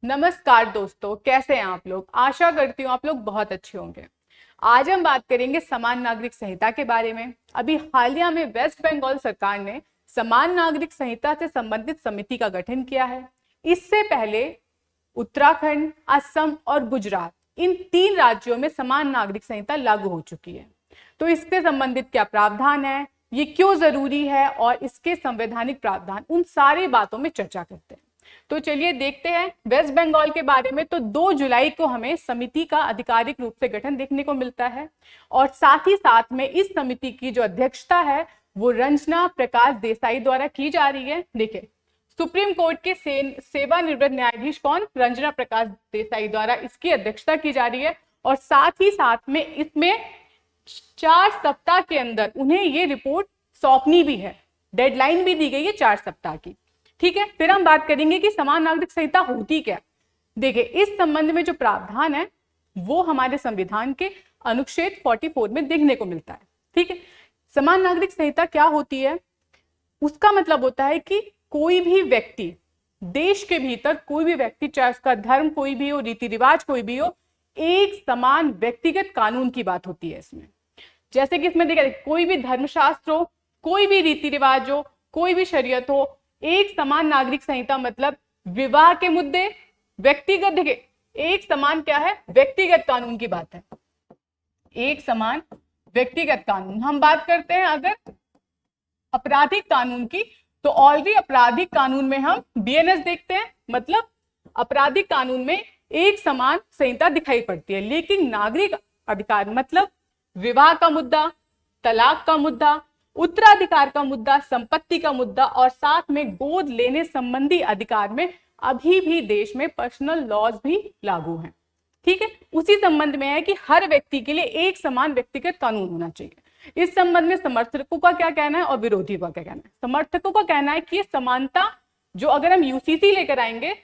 नमस्कार दोस्तों, कैसे हैं आप लोग। आशा करती हूँ आप लोग बहुत अच्छे होंगे। आज हम बात करेंगे समान नागरिक संहिता के बारे में। अभी हालिया में वेस्ट बंगाल सरकार ने समान नागरिक संहिता से संबंधित समिति का गठन किया है। इससे पहले उत्तराखंड, असम और गुजरात, इन 3 राज्यों में समान नागरिक संहिता लागू हो चुकी है। तो इससे संबंधित क्या प्रावधान है, ये क्यों जरूरी है और इसके संवैधानिक प्रावधान, उन सारी बातों में चर्चा करते हैं। तो चलिए देखते हैं वेस्ट बंगाल के बारे में। तो 2 जुलाई को हमें समिति का आधिकारिक रूप से गठन देखने को मिलता है और साथ ही साथ में इस समिति की जो अध्यक्षता है वो रंजना प्रकाश देसाई द्वारा की जा रही है। देखिए, सुप्रीम कोर्ट के सेवानिवृत्त न्यायाधीश कौन, रंजना प्रकाश देसाई द्वारा इसकी अध्यक्षता की जा रही है। और साथ ही साथ में इसमें 4 सप्ताह के अंदर उन्हें ये रिपोर्ट सौंपनी भी है। डेडलाइन भी दी गई है 4 सप्ताह की। ठीक है, फिर हम बात करेंगे कि समान नागरिक संहिता होती क्या। देखिए, इस संबंध में जो प्रावधान है वो हमारे संविधान के अनुच्छेद 44 में देखने को मिलता है। ठीक है, समान नागरिक संहिता क्या होती है, उसका मतलब होता है कि कोई भी व्यक्ति, देश के भीतर कोई भी व्यक्ति, चाहे उसका धर्म कोई भी हो, रीति रिवाज कोई भी हो, एक समान व्यक्तिगत कानून की बात होती है इसमें। जैसे कि इसमें देखिए, कोई भी धर्मशास्त्र हो, कोई भी रीति रिवाज हो, कोई भी शरीयत हो, एक समान नागरिक संहिता मतलब विवाह के मुद्दे, व्यक्तिगत, देखिए एक समान क्या है, व्यक्तिगत कानून की बात है। एक समान व्यक्तिगत कानून। हम बात करते हैं अगर आपराधिक कानून की, तो ऑलरेडी आपराधिक कानून में हम बीएनएस देखते हैं, मतलब आपराधिक कानून में एक समान संहिता दिखाई पड़ती है। लेकिन नागरिक अधिकार मतलब विवाह का मुद्दा, तलाक का मुद्दा, उत्तराधिकार का मुद्दा, संपत्ति का मुद्दा और साथ में गोद लेने संबंधी अधिकार में अभी भी देश में पर्सनल लॉज भी लागू हैं। ठीक है, उसी संबंध में है कि हर व्यक्ति के लिए एक समान व्यक्तिगत कानून होना चाहिए। इस संबंध में समर्थकों का क्या कहना है और विरोधी का क्या कहना है। समर्थकों का कहना है कि ये समानता जो अगर हम यूसीसी लेकर आएंगे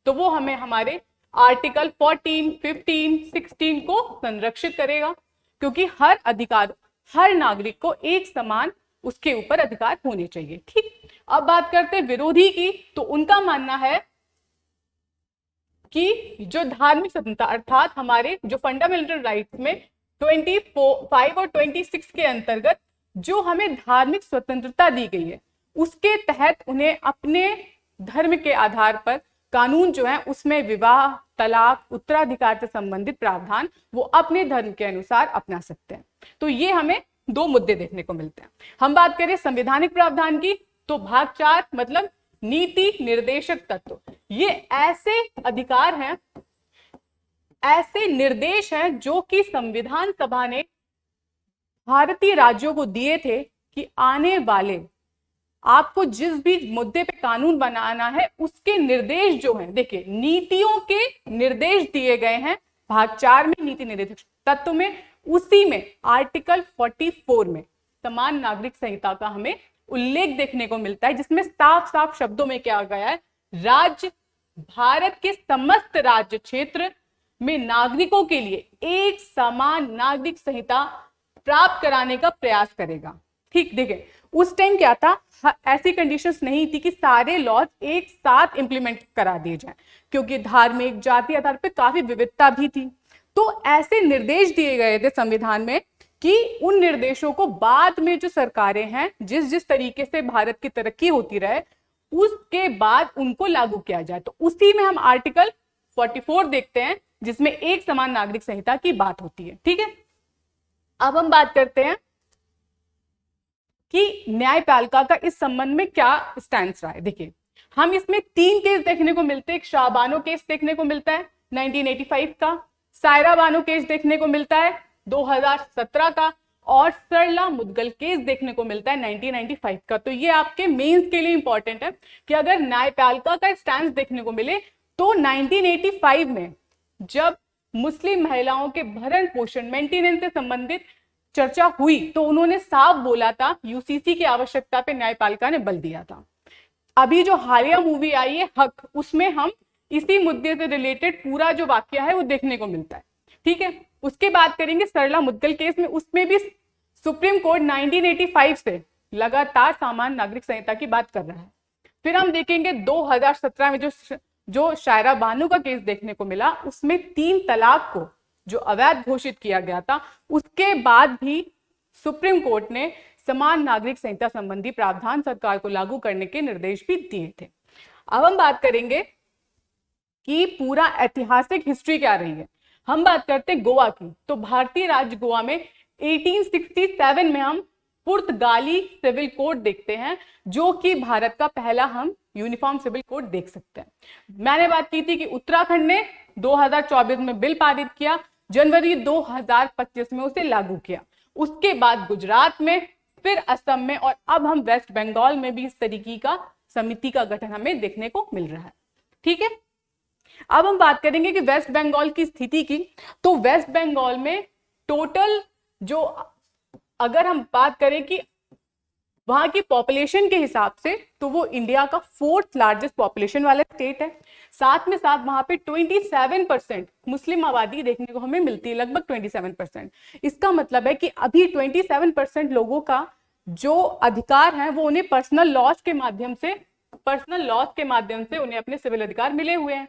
तो वो हमें हमारे आर्टिकल 14, 15, 16 को संरक्षित करेगा, क्योंकि हर नागरिक को एक समान उसके ऊपर अधिकार होने चाहिए। ठीक, अब बात करते हैं विरोधी की। तो उनका मानना है कि जो धार्मिक स्वतंत्रता अर्थात हमारे जो फंडामेंटल राइट्स में 25 और 26 के अंतर्गत जो हमें धार्मिक स्वतंत्रता दी गई है, उसके तहत उन्हें अपने धर्म के आधार पर कानून जो है उसमें विवाह, तलाक, उत्तराधिकार से संबंधित प्रावधान वो अपने धर्म के अनुसार अपना सकते हैं। तो ये हमें 2 मुद्दे देखने को मिलते हैं। हम बात करें संवैधानिक प्रावधान की, तो भाग 4 मतलब नीति निर्देशक तत्व। ये ऐसे अधिकार हैं, ऐसे निर्देश हैं जो कि संविधान सभा ने भारतीय राज्यों को दिए थे कि आने वाले आपको जिस भी मुद्दे पे कानून बनाना है उसके निर्देश जो हैं, देखिए नीतियों के निर्देश दिए गए हैं भाग 4 में, नीति निर्देशक तत्व में। उसी में आर्टिकल 44 में समान नागरिक संहिता का हमें उल्लेख देखने को मिलता है, जिसमें साफ साफ शब्दों में क्या गया है, राज्य भारत के समस्त राज्य क्षेत्र में नागरिकों के लिए एक समान नागरिक संहिता प्राप्त कराने का प्रयास करेगा। ठीक, देखिए उस टाइम क्या था, ऐसी कंडीशंस नहीं थी कि सारे लॉज एक साथ इंप्लीमेंट करा दिए जाएं, क्योंकि धार्मिक, जाति आधार पर काफी विविधता भी थी। तो ऐसे निर्देश दिए गए थे संविधान में कि उन निर्देशों को बाद में जो सरकारें हैं, जिस जिस तरीके से भारत की तरक्की होती रहे, उसके बाद उनको लागू किया जाए। तो उसी में हम आर्टिकल 44 देखते हैं, जिसमें एक समान नागरिक संहिता की बात होती है। ठीक है, अब हम बात करते हैं कि न्यायपालिका का इस संबंध में क्या स्टैंड रहा है। देखिए, हम इसमें 3 केस देखने को मिलते हैं। एक शाहबानो केस देखने को मिलता है 1985 का, सायरा बानो केस देखने को मिलता है 2017 का, और सरला मुदगल केस देखने को मिलता है 1995 का। तो ये आपके मेंस के लिए इंपॉर्टेंट है कि अगर न्यायपालिका का स्टैंड देखने को मिले तो 1985 में जब मुस्लिम महिलाओं के भरण पोषण, मेंटेनेंस से संबंधित चर्चा हुई, तो उन्होंने साफ बोला था, यूसीसी की आवश्यकता पे न्यायपालिका ने बल दिया था। अभी जो हालिया मूवी आई है हक, उसमें हम इसी मुद्दे से रिलेटेड पूरा जो वाक्य है वो देखने को मिलता है। ठीक है, उसके बात करेंगे सरला मुदगल केस में, उसमें भी सुप्रीम कोर्ट 1985 से लगातार समान नागरिक संहिता की बात कर रहा है। फिर हम देखेंगे 2017 में जो जो शायरा बानो का केस देखने को मिला, उसमें 3 तलाक को जो अवैध घोषित किया गया था, उसके बाद भी सुप्रीम कोर्ट ने समान नागरिक संहिता संबंधी प्रावधान सरकार को लागू करने के निर्देश भी दिए थे। अब हम बात करेंगे कि पूरा ऐतिहासिक हिस्ट्री क्या रही है। हम बात करते हैं गोवा की। तो भारतीय राज्य गोवा में 1867 में हम पुर्तगाली सिविल कोड देखते हैं, जो कि भारत का पहला हम यूनिफॉर्म सिविल कोड देख सकते हैं। मैंने बात की थी कि उत्तराखंड ने 2024 में बिल पारित किया, जनवरी 2025 में उसे लागू किया। उसके बाद गुजरात में, फिर असम में, और अब हम वेस्ट बंगाल में भी इस तरीके का समिति का गठन हमें देखने को मिल रहा है। ठीक है, अब हम बात करेंगे कि वेस्ट बंगाल की स्थिति की। तो वेस्ट बंगाल में टोटल जो, अगर हम बात करें कि वहां की पॉपुलेशन के हिसाब से, तो वो इंडिया का 4th लार्जेस्ट पॉपुलेशन वाला स्टेट है। साथ में साथ वहां पे 27% मुस्लिम आबादी देखने को हमें मिलती है, लगभग 27%। इसका मतलब है कि अभी 27% लोगों का जो अधिकार है वो उन्हें पर्सनल लॉज के माध्यम से उन्हें अपने सिविल अधिकार मिले हुए हैं।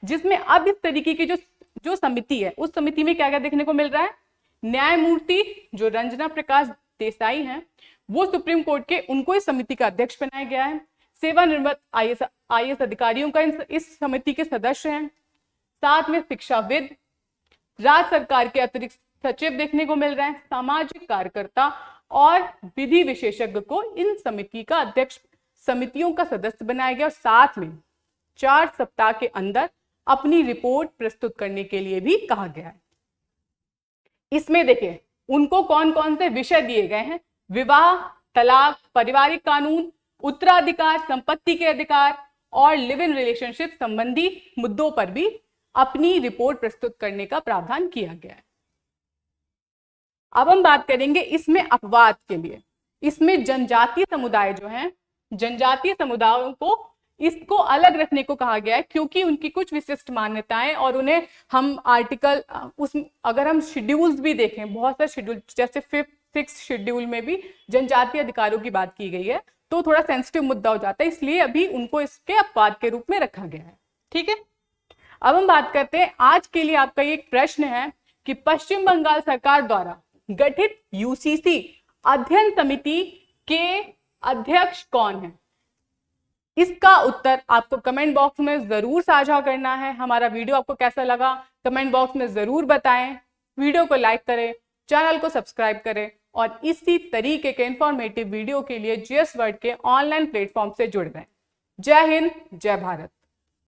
जिसमें अब इस तरीके की जो समिति है, उस समिति में क्या क्या देखने को मिल रहा है। न्यायमूर्ति जो रंजना प्रकाश देसाई हैं, वो सुप्रीम कोर्ट के, उनको इस समिति का अध्यक्ष बनाया गया है। सेवानिवृत्त आईएएस अधिकारियों का इस समिति के सदस्य हैं। साथ में शिक्षाविद, राज्य सरकार के अतिरिक्त सचिव देखने को मिल रहे हैं, सामाजिक कार्यकर्ता और विधि विशेषज्ञ को इन समिति का अध्यक्ष, समितियों का सदस्य बनाया गया। और साथ में 4 सप्ताह के अंदर अपनी रिपोर्ट प्रस्तुत करने के लिए भी कहा गया है। इसमें देखिए उनको कौन कौन से विषय दिए गए हैं। विवाह, तलाक, पारिवारिक कानून, उत्तराधिकार, संपत्ति के अधिकार और लिव इन रिलेशनशिप संबंधी मुद्दों पर भी अपनी रिपोर्ट प्रस्तुत करने का प्रावधान किया गया है। अब हम बात करेंगे इसमें अपवाद के लिए। इसमें जनजातीय समुदाय जो हैं, जनजातीय समुदायों को इसको अलग रखने को कहा गया है, क्योंकि उनकी कुछ विशिष्ट मान्यताएं, और उन्हें हम आर्टिकल अगर हम शेड्यूल्स भी देखें, बहुत सारे शेड्यूल, जैसे 5th शेड्यूल में भी जनजातीय अधिकारों की बात की गई है, तो थोड़ा सेंसिटिव मुद्दा हो जाता है, इसलिए अभी उनको इसके अपवाद के रूप में रखा गया है। ठीक है, अब हम बात करते हैं, आज के लिए आपका एक प्रश्न है कि पश्चिम बंगाल सरकार द्वारा गठित यूसीसी अध्ययन समिति के अध्यक्ष कौन है। इसका उत्तर आपको कमेंट बॉक्स में जरूर साझा करना है। हमारा वीडियो आपको कैसा लगा कमेंट बॉक्स में जरूर बताएं। वीडियो को लाइक करें, चैनल को सब्सक्राइब करें, और इसी तरीके के इंफॉर्मेटिव वीडियो के लिए जीएस वर्ल्ड के ऑनलाइन प्लेटफॉर्म से जुड़ रहें। जय हिंद, जय भारत।